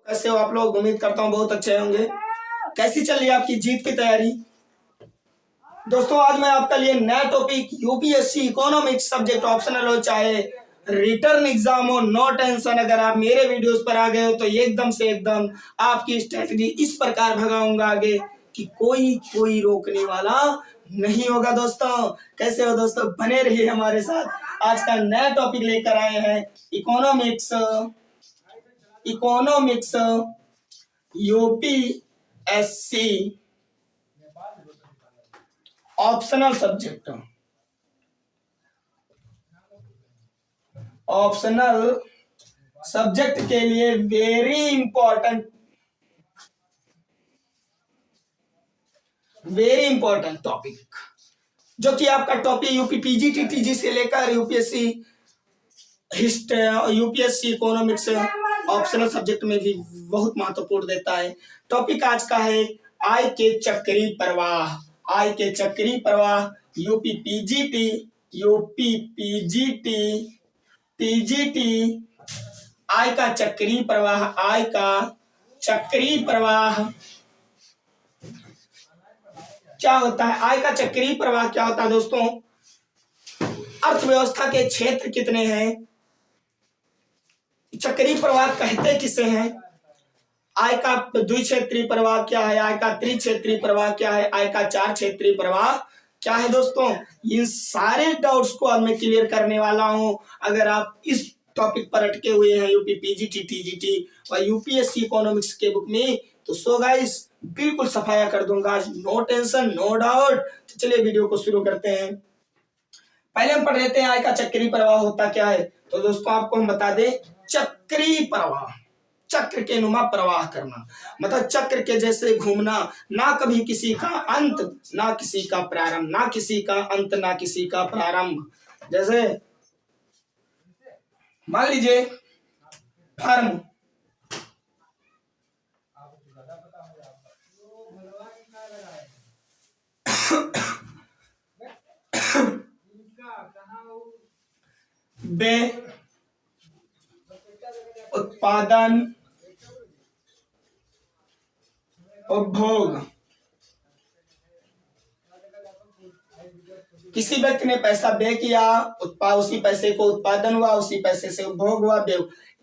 कैसे हो आप लोग? उम्मीद करता हूँ बहुत अच्छे होंगे। कैसी चल रही है आपकी जीत की तैयारी? दोस्तों आज मैं आपके लिए नया topic UPSC economics subject optional हो चाहे रिटर्न एग्जाम हो, नो टेंशन। अगर आप मेरे वीडियोस पर आ गए हो तो एकदम से एकदम आपकी स्ट्रेटजी इस प्रकार भगाऊंगा आगे कि कोई कोई रोकने वाला नहीं होगा। दोस्तों कैसे हो दोस्तों? बने रहिए हमारे साथ। आज का नया टॉपिक लेकर आए हैं economics economics UPSC optional subject. Optional subject के लिए वेरी इंपॉर्टेंट टॉपिक, जो कि आपका टॉपिक यूपी पीजीटी टीजी से लेकर UPSC UPSC economics optional subject में भी बहुत महत्वपूर्ण देता है। टॉपिक आज का है आय के चक्री प्रवाह। आय के चक्री प्रवाह यूपी पीजीटी आय का चक्री प्रवाह। आय का चक्री प्रवाह क्या होता है? आय का चक्री प्रवाह क्या होता है दोस्तों? अर्थव्यवस्था के क्षेत्र कितने हैं? चक्री प्रवाह कहते किसे हैं? आय का द्विक्षेत्रीय प्रवाह क्या है? आय का त्रिक्षेत्रीय प्रवाह क्या है? आय का चार क्षेत्रीय प्रवाह क्या है? दोस्तों इन सारे डाउट्स को अब मैं क्लियर करने वाला हूं। अगर आप इस टॉपिक पर अटके हुए हैं यूपी पीजीटी टीजीटी और यूपीएससी इकोनॉमिक्स के बुक में, तो सो गाइस बिल्कुल सफाया कर दूंगा। No tension, no doubt. तो चलिए वीडियो को शुरू करते हैं। पहले हम पढ़ लेते हैं आय का चक्री प्रवाह होता क्या है। तो दोस्तों आपको हम बता दें, चक्री प्रवाह, चक्र के नुमा प्रवाह करना, मतलब चक्र के जैसे घूमना, ना कभी किसी का अंत ना किसी का प्रारंभ, ना किसी का अंत ना किसी का प्रारंभ। जैसे मान लीजिए फर्म, बे उत्पादन उपभोग। किसी व्यक्ति ने पैसा व्यय किया, उसी पैसे को उत्पादन हुआ, उसी पैसे से उपभोग हुआ।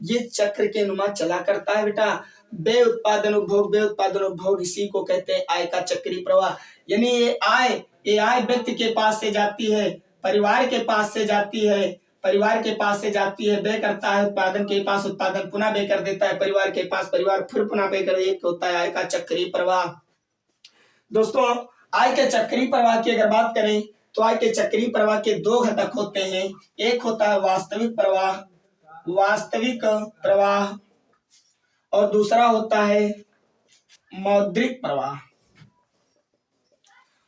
ये चक्र के नुमा चला करता है बेटा। व्यय उत्पादन उपभोग, इसी को कहते हैं आय का चक्री प्रवाह। यानी ये आय व्यक्ति के पास से जाती है, परिवार के पास से जाती है, व्यय करता है उत्पादन के पास, उत्पादन पुनः व्यय कर देता है परिवार के पास, परिवार फिर पुनः व्यय कर, एक होता है आय का चक्री प्रवाह। दोस्तों आय के चक्री प्रवाह की अगर बात करें तो आय के चक्री प्रवाह के दो घटक होते हैं। एक होता है वास्तविक प्रवाह और दूसरा होता है मौद्रिक प्रवाह।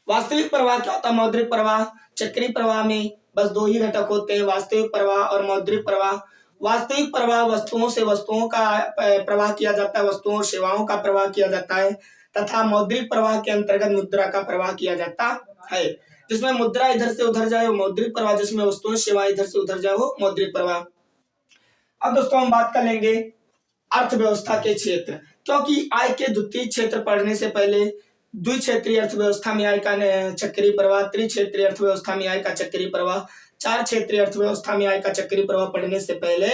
वास्तविक प्रवाह क्या होता है? मौद्रिक प्रवाह। चक्री प्रवाह में बस दो ही घटक होते हैं, वास्तविक प्रवाह और मौद्रिक प्रवाह। वास्तविक प्रवाह वस्तुओं से वस्तुओं का प्रवाह किया जाता है, वस्तुओं और सेवाओं का प्रवाह किया जाता है, तथा मौद्रिक प्रवाह के अंतर्गत मुद्रा का प्रवाह किया जाता है। जिसमें मुद्रा इधर से उधर जाए वो मौद्रिक प्रवाह, जिसमें वस्तुएं सेवाएं इधर से उधर जाए वो मौद्रिक प्रवाह। अब दोस्तों हम बात कर लेंगे अर्थव्यवस्था के क्षेत्र, क्योंकि आय के द्वितीय क्षेत्र पढ़ने से पहले द्विक्षेत्रीय अर्थव्यवस्था में आय का चक्रीय प्रवाह, त्रिक्षेत्रीय अर्थव्यवस्था में आय का चक्रीय प्रवाह, चार क्षेत्रीय अर्थव्यवस्था में आय का चक्रीय प्रवाह पढ़ने से पहले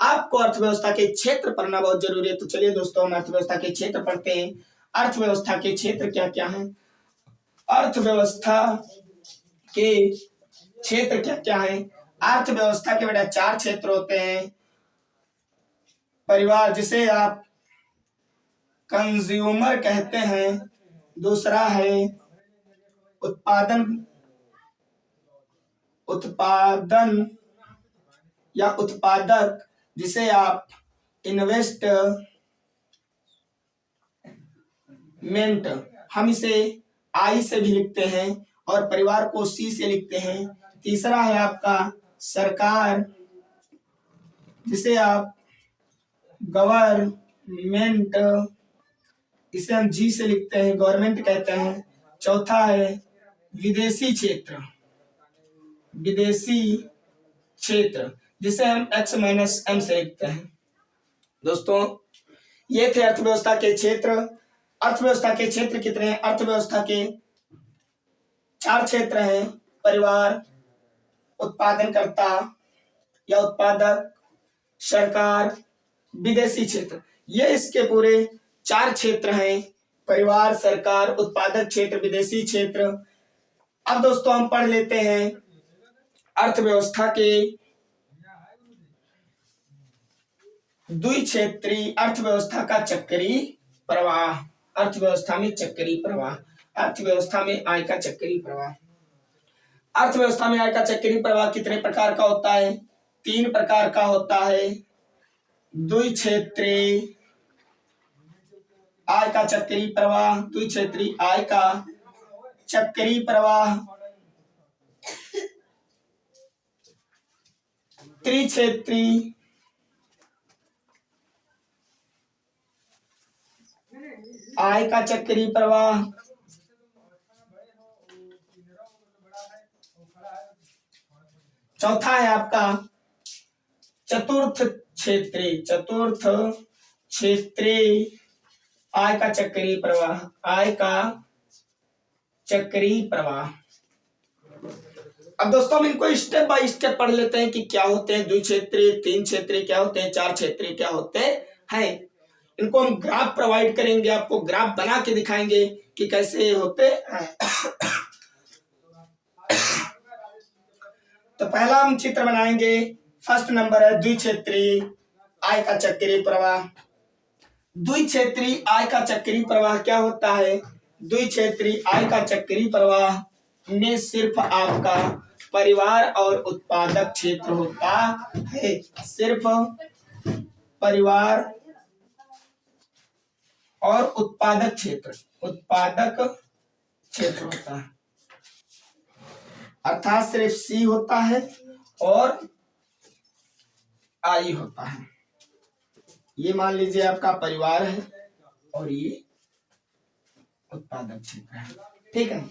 आपको अर्थव्यवस्था के क्षेत्र पढ़ना बहुत जरूरी है। तो चलिए दोस्तों हम अर्थव्यवस्था के क्षेत्र पढ़ते हैं। अर्थव्यवस्था के क्षेत्र क्या क्या है? अर्थव्यवस्था के क्षेत्र क्या क्या है? अर्थव्यवस्था के बेटा चार क्षेत्र होते हैं। परिवार, जिसे आप कंज्यूमर कहते हैं, दूसरा है उत्पादन या उत्पादक, जिसे आप इन्वेस्टमेंट, हम इसे आई से भी लिखते हैं और परिवार को सी से लिखते हैं। तीसरा है आपका सरकार, जिसे आप गवर्नमेंट, इसे हम जी से लिखते हैं, गवर्नमेंट कहते हैं। चौथा है विदेशी क्षेत्र, जिसे हम x - m से लिखते हैं। दोस्तों ये थे अर्थव्यवस्था के क्षेत्र। अर्थव्यवस्था के क्षेत्र कितने हैं? अर्थव्यवस्था के 4 क्षेत्र हैं। परिवार, उत्पादनकर्ता या उत्पादक, सरकार, विदेशी क्षेत्र। ये इसके पूरे 4 क्षेत्र हैं। परिवार, सरकार, उत्पादक क्षेत्र, विदेशी क्षेत्र। अब दोस्तों हम पढ़ लेते हैं अर्थव्यवस्था के द्विक्षेत्रीय अर्थव्यवस्था का चक्रीय प्रवाह। अर्थव्यवस्था में चक्रीय प्रवाह, अर्थव्यवस्था में आय का चक्रीय प्रवाह। अर्थव्यवस्था में आय का चक्रीय प्रवाह कितने प्रकार का होता है? 3 प्रकार का होता है। द्विक्षेत्रीय आय का चक्रीय प्रवाह, द्विक्षेत्रीय आय का चक्रीय प्रवाह, त्रिक्षेत्रीय आय का चक्रीय प्रवाह, चौथा है आपका चतुर्थ क्षेत्रीय आय का चक्रीय प्रवाह, आय का चक्रीय प्रवाह। अब दोस्तों हम इनको स्टेप बाय स्टेप पढ़ लेते हैं कि क्या होते हैं द्विक्षेत्रीय, 3 क्षेत्रीय क्या होते हैं, 4 क्षेत्रीय क्या होते हैं। इनको हम ग्राफ प्रोवाइड करेंगे, आपको ग्राफ बना के दिखाएंगे कि कैसे होते हैं। तो पहला हम चित्र बनाएंगे। फर्स्ट नंबर है द्विक्षेत्रीय आय का चक्रीय प्रवाह। द्विक्षेत्रीय आय का चक्रीय प्रवाह क्या होता है? द्विक्षेत्रीय आय का चक्रीय प्रवाह में सिर्फ आपका परिवार और उत्पादक क्षेत्र होता है। सिर्फ परिवार और उत्पादक क्षेत्र होता है। अर्थात सिर्फ सी होता है और आई होता है। ये मान लीजिए आपका परिवार है और ये उत्पादक क्षेत्र है। ठीक है,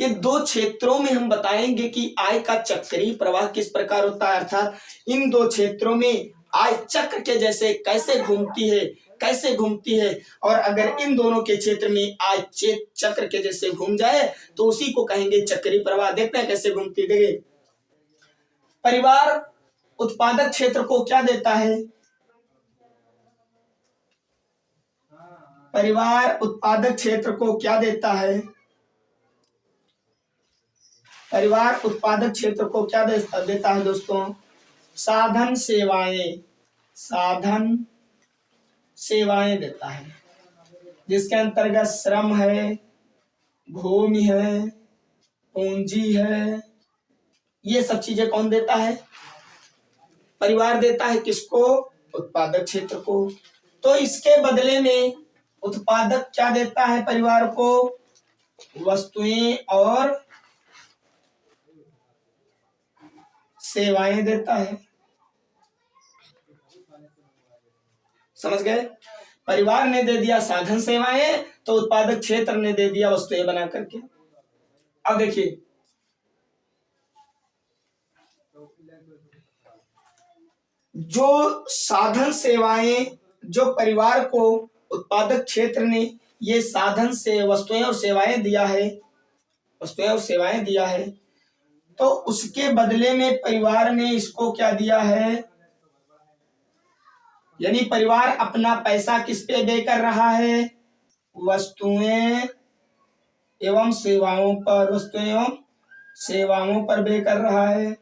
ये 2 क्षेत्रों में हम बताएंगे कि आय का चक्रीय प्रवाह किस प्रकार होता है। अर्थात इन 2 क्षेत्रों में आय चक्र के जैसे कैसे घूमती है और अगर इन दोनों के क्षेत्र में आय चक्र के जैसे घूम जाए तो उसी को कहेंगे चक्रीय प्रवाह। देखते हैं कैसे घूमती। देखिए, परिवार उत्पादक क्षेत्र को क्या देता है? परिवार उत्पादक क्षेत्र को क्या देता है? परिवार उत्पादक क्षेत्र को क्या देता है दोस्तों? साधन सेवाएं देता है, जिसके अंतर्गत श्रम है, भूमि है, पूंजी है। ये सब चीजें कौन देता है? परिवार देता है। किसको? उत्पादक क्षेत्र को। तो इसके बदले में उत्पादक क्या देता है परिवार को? वस्तुएं और सेवाएं देता है। समझ गए? परिवार ने दे दिया साधन सेवाएं, तो उत्पादक क्षेत्र ने दे दिया वस्तुएं बना करके। अब देखिए, जो साधन सेवाएं जो परिवार को उत्पादक क्षेत्र ने ये साधन से वस्तुएं और सेवाएं दिया है, तो उसके बदले में परिवार ने इसको क्या दिया है? यानी परिवार अपना पैसा किस पे व्यय कर रहा है? वस्तुएं एवं सेवाओं पर व्यय कर रहा है।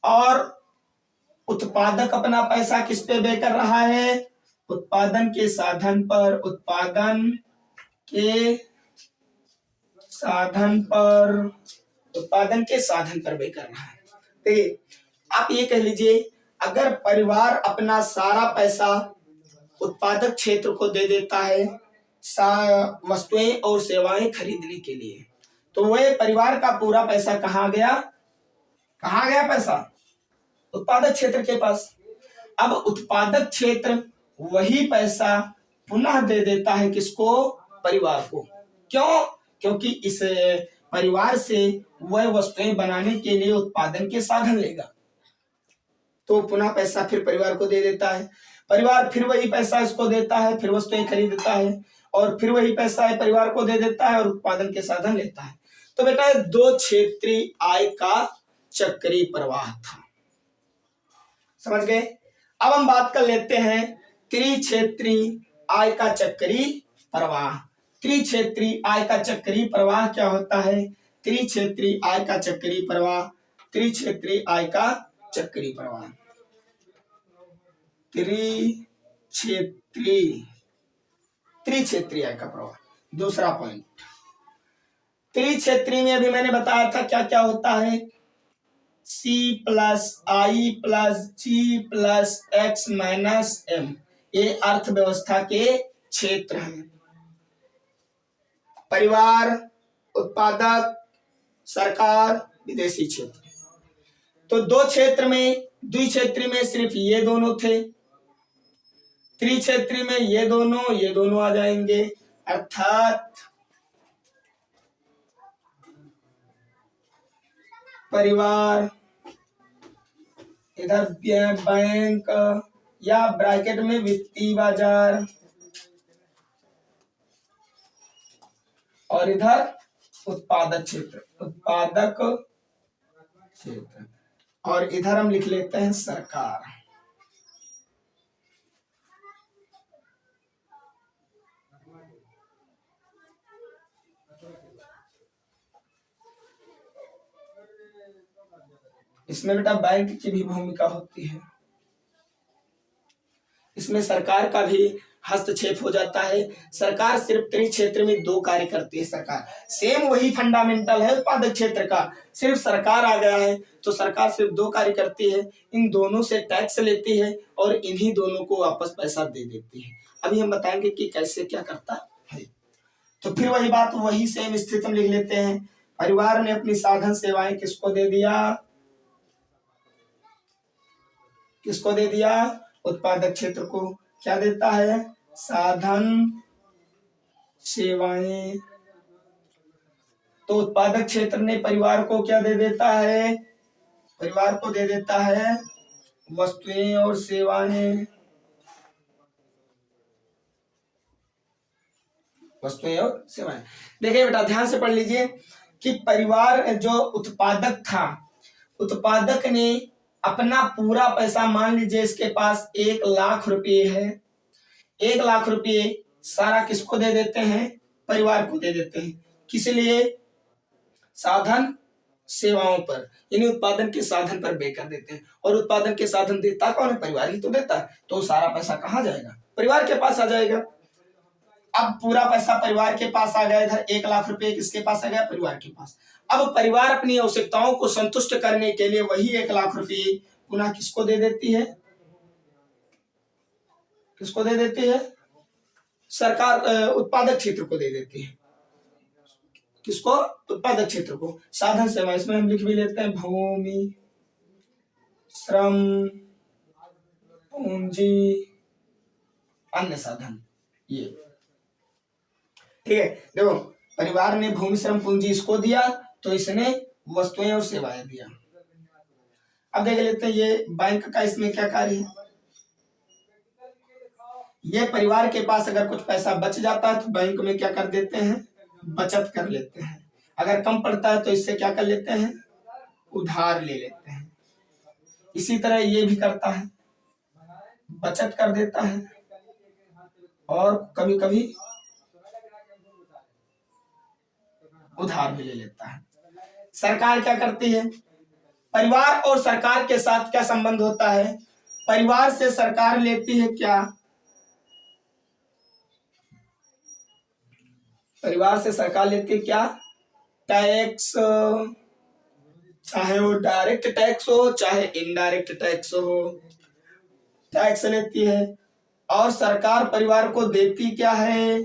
और उत्पादक अपना पैसा किस पे व्यय कर रहा है? उत्पादन के साधन पर व्यय कर रहा है। देखिए, आप ये कह लीजिए, अगर परिवार अपना सारा पैसा उत्पादक क्षेत्र को दे देता है वस्तुएं और सेवाएं खरीदने के लिए, तो वह परिवार का पूरा पैसा कहाँ गया? पैसा उत्पादक क्षेत्र के पास। अब उत्पादक क्षेत्र वही पैसा पुनः दे देता है किसको? परिवार को। क्यों? क्योंकि इस परिवार से वह वस्तुएं बनाने के लिए उत्पादन के साधन लेगा, तो पुनः पैसा फिर परिवार को दे देता है। परिवार फिर वही पैसा इसको देता है, फिर वस्तुएं खरीदता है, और फिर वही पैसा है परिवार को दे देता है और उत्पादन के साधन लेता है। तो बेटा दो क्षेत्रीय आय का चक्रीय प्रवाह था, समझ गए। अब हम बात कर लेते हैं त्रिक्षेत्रीय आय का चक्रीय प्रवाह। त्रिक्षेत्रीय आय का चक्रीय प्रवाह क्या होता है? त्रिक्षेत्रीय आय का चक्रीय प्रवाह, त्रिक्षेत्रीय आय का चक्रीय प्रवाह, त्रिक्षेत्रीय आय का प्रवाह। दूसरा पॉइंट, त्रिक्षेत्रीय में अभी मैंने बताया था क्या क्या होता है, C प्लस आई प्लस जी प्लस एक्स माइनस एम, ये अर्थव्यवस्था के क्षेत्र हैं। परिवार, उत्पादक, सरकार, विदेशी क्षेत्र। तो दो क्षेत्र में, द्विक्षेत्रीय में सिर्फ ये दोनों थे, त्रिक्षेत्रीय में ये दोनों आ जाएंगे, अर्थात परिवार, इधर बैंक या ब्रैकेट में वित्तीय बाजार, और इधर उत्पादक क्षेत्र, और इधर हम लिख लेते हैं सरकार। इसमें बेटा बैंक की भी भूमिका होती है, इसमें सरकार का भी हस्तक्षेप हो जाता है। सरकार सिर्फ त्रिक्षेत्र में दो कार्य करती है। सरकार सेम वही फंडामेंटल है उत्पादक क्षेत्र का, सिर्फ सरकार आ गया है तो सरकार सिर्फ दो कार्य करती है, इन दोनों से टैक्स लेती है और इन्हीं दोनों को वापस पैसा दे देती है। अभी हम बताएंगे कि कैसे क्या करता है। तो फिर वही बात, वही सेम स्थिति हम लिख लेते हैं। परिवार ने अपनी साधन सेवाएं किसको दे दिया? किसको दे दिया? उत्पादक क्षेत्र को। क्या देता है? साधन सेवाएं। तो उत्पादक क्षेत्र ने परिवार को क्या दे देता है? परिवार को दे देता है वस्तुएं और सेवाएं, वस्तुएं और सेवाएं। देखिए बेटा ध्यान से पढ़ लीजिए कि परिवार जो उत्पादक था, उत्पादक ने अपना पूरा पैसा, मान लीजिए इसके पास 1,00,000 रुपये है, 1,00,000 रुपये सारा किसको दे देते हैं? परिवार को दे देते हैं। किस लिए? साधन सेवाओं पर, यानी उत्पादन के साधन पर व्यय कर देते हैं। और उत्पादन के साधन देता कौन है? परिवार ही तो देता है। तो सारा पैसा कहाँ जाएगा? परिवार के पास आ जाएगा। अब पूरा पैसा परिवार के पास आ गया, इधर 1,00,000 रुपये किसके पास आ गया? परिवार के पास। अब परिवार अपनी आवश्यकताओं को संतुष्ट करने के लिए वही 1,00,000 रुपये पुनः किसको दे देती है? किसको दे देती है? सरकार, उत्पादक क्षेत्र को दे देती है। किसको? उत्पादक क्षेत्र को। साधन सेवा, इसमें हम लिख भी लेते हैं भूमि, श्रम, पूंजी, अन्य साधन, ये ठीक है। देखो परिवार ने भूमि, श्रम, पूंजी इसको दिया तो इसने वस्तुएं और सेवाएं दिया। अब देख लेते हैं ये बैंक का इसमें क्या कार्य है। ये परिवार के पास अगर कुछ पैसा बच जाता है तो बैंक में क्या कर देते हैं? बचत कर लेते हैं। अगर कम पड़ता है तो इससे क्या कर लेते हैं? उधार ले लेते हैं। इसी तरह ये भी करता है, बचत कर देता है और कभी कभी उधार भी ले लेता है। सरकार क्या करती है? परिवार और सरकार के साथ क्या संबंध होता है? परिवार से सरकार लेती है क्या? परिवार से सरकार लेती है क्या? टैक्स, चाहे वो डायरेक्ट टैक्स हो चाहे इनडायरेक्ट टैक्स हो, टैक्स लेती है। और सरकार परिवार को देती क्या है?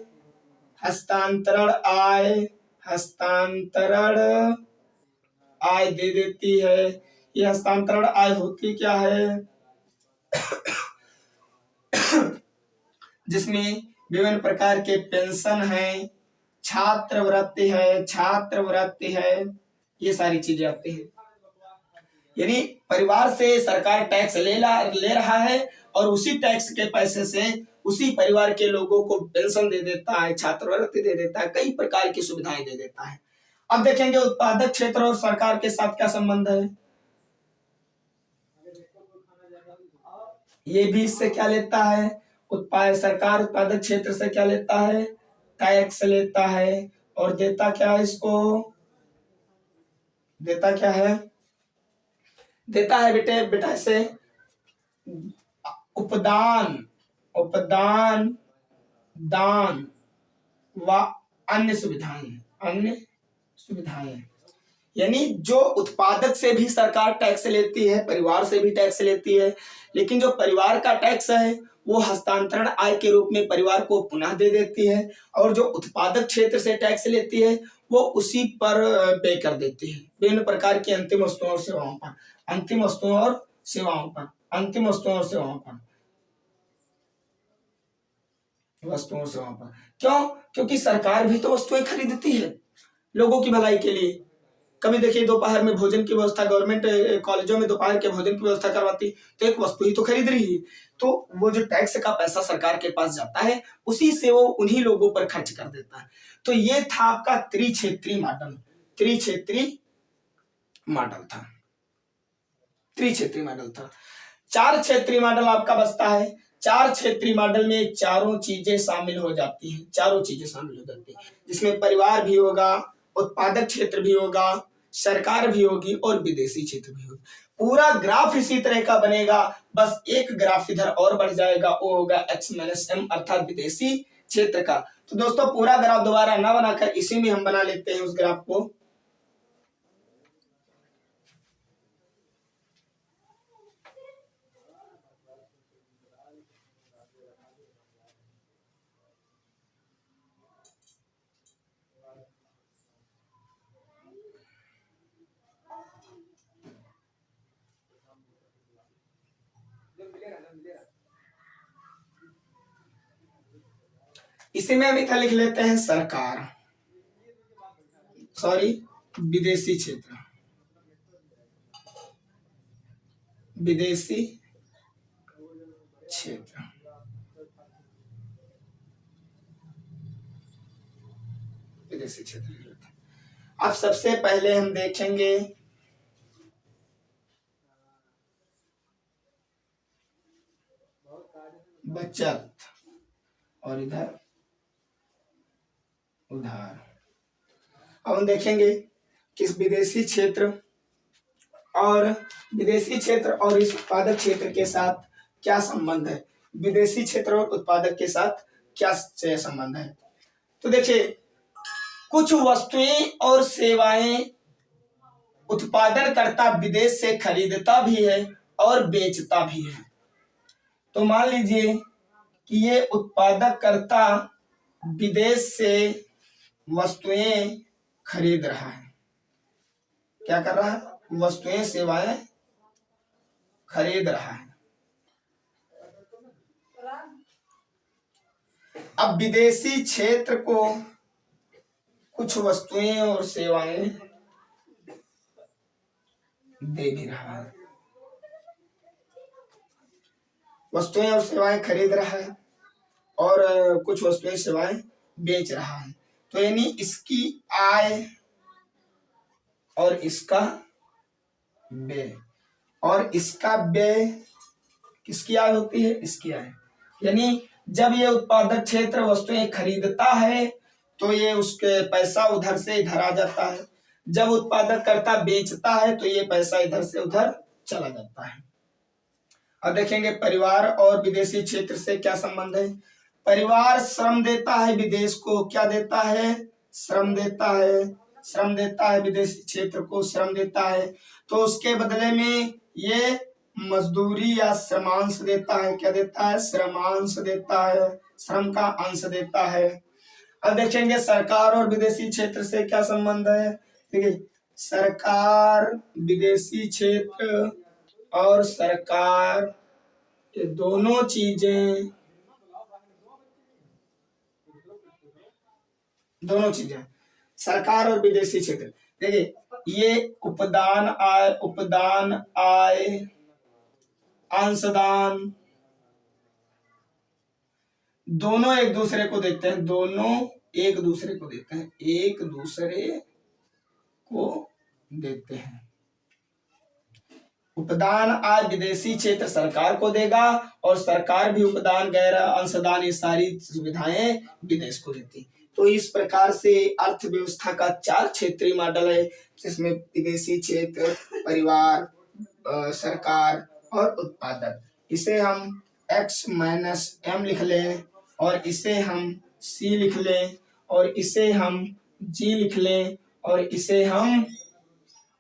हस्तांतरण आय, हस्तांतरण आय दे देती है। ये हस्तांतरण आय होती क्या है? जिसमें विभिन्न प्रकार के पेंशन है, छात्रवृत्ति है, ये सारी चीजें आती हैं। यानी परिवार से सरकार टैक्स ले रहा है और उसी टैक्स के पैसे से उसी परिवार के लोगों को पेंशन दे देता है, छात्रवृत्ति दे देता है, कई प्रकार की सुविधाएं दे देता है। अब देखेंगे उत्पादक क्षेत्र और सरकार के साथ क्या संबंध है। ये भी इससे क्या लेता है, सरकार उत्पादक क्षेत्र से क्या लेता है, टैक्स लेता है और देता क्या है इसको, देता क्या है, देता है बेटा से उपदान, दान व अन्य सुविधाएं। यानी जो उत्पादक से भी सरकार टैक्स लेती है, परिवार से भी टैक्स लेती है, लेकिन जो परिवार का टैक्स है वो हस्तांतरण आय के रूप में परिवार को पुनः दे देती है, और जो उत्पादक क्षेत्र से टैक्स लेती है वो उसी पर पे कर देती है विभिन्न प्रकार की अंतिम वस्तुओं और सेवाओं पर, अंतिम वस्तुओं और सेवाओं पर, अंतिम वस्तुओं और सेवाओं पर, वस्तुओं और सेवाओं पर। क्यों? क्योंकि सरकार भी तो वस्तुएं खरीदती है लोगों की भलाई के लिए। कभी देखिए दोपहर में भोजन की व्यवस्था, गवर्नमेंट कॉलेजों में दोपहर के भोजन की व्यवस्था करवाती, तो एक वस्तु ही तो खरीद रही है, तो वो जो टैक्स का पैसा सरकार के पास जाता है उसी से वो उन्हीं लोगों पर खर्च कर देता है। तो ये था आपका त्रिक्षेत्रीय मॉडल, त्रिक्षेत्रीय मॉडल था, त्रिक्षेत्रीय मॉडल था। चार क्षेत्रीय मॉडल आपका बचता है। चार क्षेत्रीय मॉडल में चारों चीजें शामिल हो जाती हैं, चारों चीजें शामिल हो जाती हैं, जिसमें परिवार भी होगा, उत्पादक क्षेत्र भी होगा, सरकार भी होगी और विदेशी क्षेत्र भी होगा। पूरा ग्राफ इसी तरह का बनेगा, बस एक ग्राफ इधर और बढ़ जाएगा, वो होगा x-m अर्थात विदेशी क्षेत्र का। तो दोस्तों पूरा ग्राफ दोबारा ना बनाकर इसी में हम बना लेते हैं उस ग्राफ को। इसी में हम इतना लिख लेते हैं सरकार, सॉरी विदेशी क्षेत्र, विदेशी क्षेत्र, विदेशी क्षेत्र। अब सबसे पहले हम देखेंगे बचत और इधर उधार। अब हम देखेंगे कि विदेशी क्षेत्र और इस उत्पादक क्षेत्र के साथ क्या संबंध है, विदेशी क्षेत्र और उत्पादक के साथ क्या संबंध है। तो देखिए कुछ वस्तुएं और सेवाएं उत्पादनकर्ता विदेश से खरीदता भी है और बेचता भी है। तो मान लीजिए कि ये उत्पादककर्ता विदेश से वस्तुएं खरीद रहा है, क्या कर रहा है, वस्तुएं सेवाएं खरीद रहा है। अब विदेशी क्षेत्र को कुछ वस्तुएं और सेवाएं दे भी रहा है, वस्तुएं और सेवाएं खरीद रहा है और कुछ वस्तुएं सेवाएं बेच रहा है। तो यानी इसकी आय और इसका व्यय, और इसका व्यय किसकी आय होती है, इसकी आय। यानी जब ये उत्पादक क्षेत्र वस्तुएं खरीदता है तो ये उसके पैसा उधर से इधर आ जाता है, जब उत्पादक करता बेचता है तो ये पैसा इधर से उधर चला जाता है। अब देखेंगे परिवार और विदेशी क्षेत्र से क्या संबंध है। परिवार श्रम देता है, विदेश को क्या देता है, श्रम देता है, श्रम देता है, विदेशी क्षेत्र को श्रम देता है, तो उसके बदले में ये मजदूरी या श्रमांश देता है, क्या देता है, श्रमांश देता है, श्रम का अंश देता है। अब देखेंगे सरकार और विदेशी क्षेत्र से क्या संबंध है। देखिए सरकार, विदेशी क्षेत्र और सरकार, ये दोनों चीजें सरकार और विदेशी क्षेत्र। देखिए ये उपदान आय अंशदान दोनों एक दूसरे को देते हैं, दोनों एक दूसरे को देते हैं, एक दूसरे को देते हैं। उपदान आय विदेशी क्षेत्र सरकार को देगा और सरकार भी उपदान गैर अंशदान ये सारी सुविधाएं विदेश को देती। तो इस प्रकार से अर्थव्यवस्था का 4 क्षेत्रीय मॉडल है, जिसमें विदेशी क्षेत्र, परिवार, सरकार और उत्पादक। इसे हम x-m लिख लें और इसे हम c लिख लें और इसे हम g लिख लें और इसे हम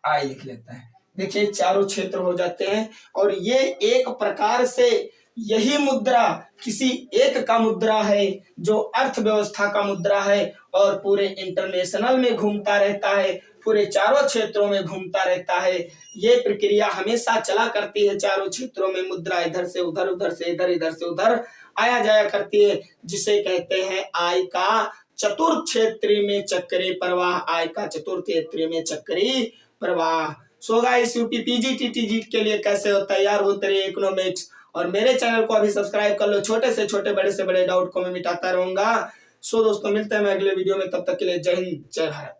i लिख लेते हैं। देखिए चारों क्षेत्र हो जाते हैं और ये एक प्रकार से यही मुद्रा किसी एक का मुद्रा है जो अर्थव्यवस्था का मुद्रा है और पूरे इंटरनेशनल में घूमता रहता है, पूरे चारों क्षेत्रों में घूमता रहता है। ये प्रक्रिया हमेशा चला करती है, चारों क्षेत्रों में मुद्रा इधर से उधर, उधर से इधर, इधर से उधर आया जाया करती है, जिसे कहते हैं आय का चतुर्थ क्षेत्रीय में चक्रीय प्रवाह, आय का चतुर्थ क्षेत्रीय में चक्रीय प्रवाह। So guys UP PGT TGT के लिए कैसे हो तैयार होते रहिए इकोनॉमिक्स, और मेरे चैनल को अभी सब्सक्राइब कर लो। छोटे से छोटे, बड़े से बड़े डाउट को मैं मिटाता रहूंगा। सो दोस्तों मिलते हैं मैं अगले वीडियो में, तब तक के लिए जय हिंद जय भारत।